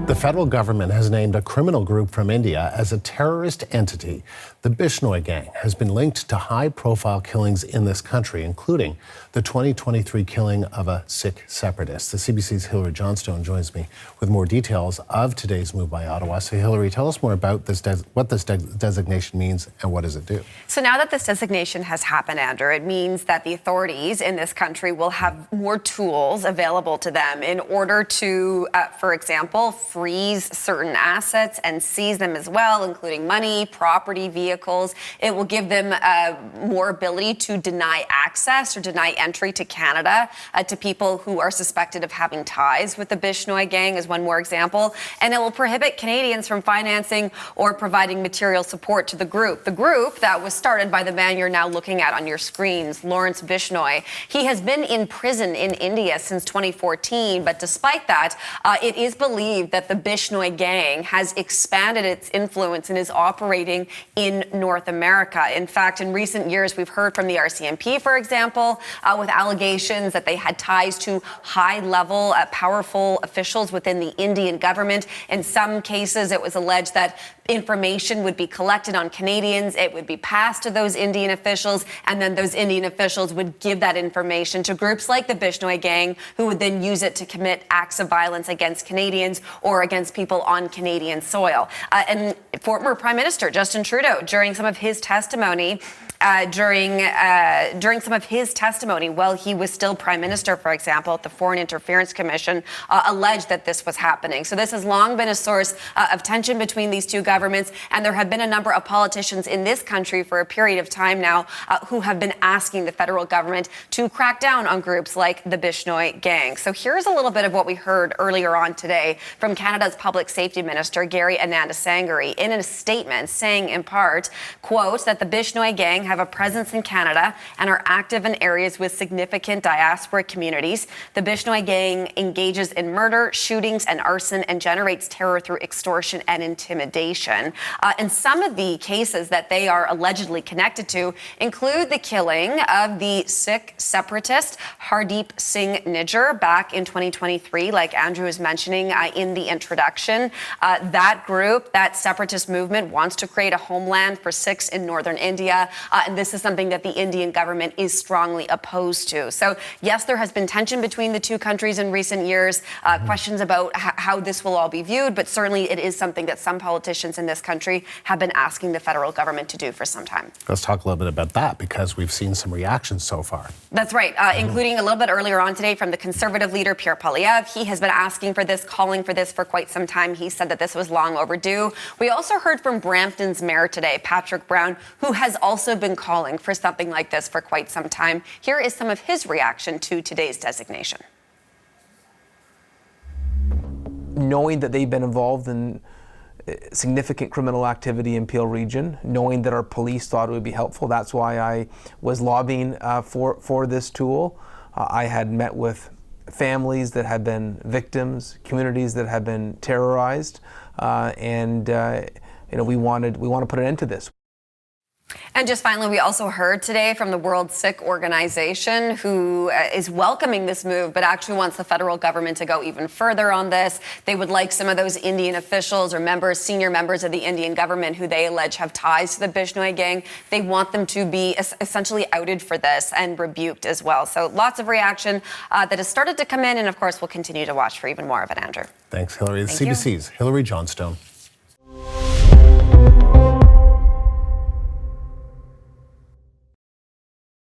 The federal government has named a criminal group from India as a terrorist entity. The Bishnoi Gang has been linked to high-profile killings in this country, including the 2023 killing of a Sikh separatist. The CBC's Hilary Johnstone joins me with more details of today's move by Ottawa. So, Hilary, tell us more about this what this designation means and what does it do? So now that this designation has happened, Andrew, it means that the authorities in this country will have more tools available to them in order to, for example, freeze certain assets and seize them as well, including money, property, vehicles. It will give them more ability to deny access or deny entry to Canada to people who are suspected of having ties with the Bishnoi Gang, as one more example. And it will prohibit Canadians from financing or providing material support to the group. The group that was started by the man you're now looking at on your screens, Lawrence Bishnoi. He has been in prison in India since 2014, but despite that, it is believed that the Bishnoi Gang has expanded its influence and is operating in North America. In fact, in recent years, we've heard from the RCMP, for example, with allegations that they had ties to high-level, powerful officials within the Indian government. In some cases, it was alleged that information would be collected on Canadians, it would be passed to those Indian officials, and then those Indian officials would give that information to groups like the Bishnoi Gang, who would then use it to commit acts of violence against Canadians or against people on Canadian soil. And former Prime Minister Justin Trudeau, during some of his testimony, while he was still Prime Minister, for example, at the Foreign Interference Commission, alleged that this was happening. So this has long been a source of tension between these two governments, and there have been a number of politicians in this country for a period of time now who have been asking the federal government to crack down on groups like the Bishnoi Gang. So here's a little bit of what we heard earlier on today from Canada's Public Safety Minister Gary Anandasangaree in a statement saying, in part, quote, that the Bishnoi Gang have a presence in Canada and are active in areas with significant diasporic communities. The Bishnoi Gang engages in murder, shootings, and arson and generates terror through extortion and intimidation. And some of the cases that they are allegedly connected to include the killing of the Sikh separatist Hardeep Singh Nijjar back in 2023, like Andrew was mentioning in the introduction. That group, that separatist movement, wants to create a homeland for Sikhs in northern India. And this is something that the Indian government is strongly opposed to. So, yes, there has been tension between the two countries in recent years, questions about how this will all be viewed, but certainly it is something that some politicians in this country have been asking the federal government to do for some time. Let's talk a little bit about that, because we've seen some reactions so far. That's right, including a little bit earlier on today from the Conservative leader, Pierre Poilievre. He has been asking for this, calling for this for quite some time. He said that this was long overdue. We also heard from Brampton's mayor today, Patrick Brown, who has also been calling for something like this for quite some time. Here is some of his reaction to today's designation. Knowing that they've been involved in significant criminal activity in Peel region, knowing that our police thought it would be helpful, that's why I was lobbying for this tool. I had met with families that had been victims, communities that had been terrorized, and we want to put an end to this. And just finally, we also heard today from the World Sikh Organization, who is welcoming this move, but actually wants the federal government to go even further on this. They would like some of those Indian officials or senior members of the Indian government who they allege have ties to the Bishnoi Gang. They want them to be essentially outed for this and rebuked as well. So lots of reaction that has started to come in, and of course, we'll continue to watch for even more of it, Andrew. Thanks, Hilary. Thank CBC's Hilary Johnstone.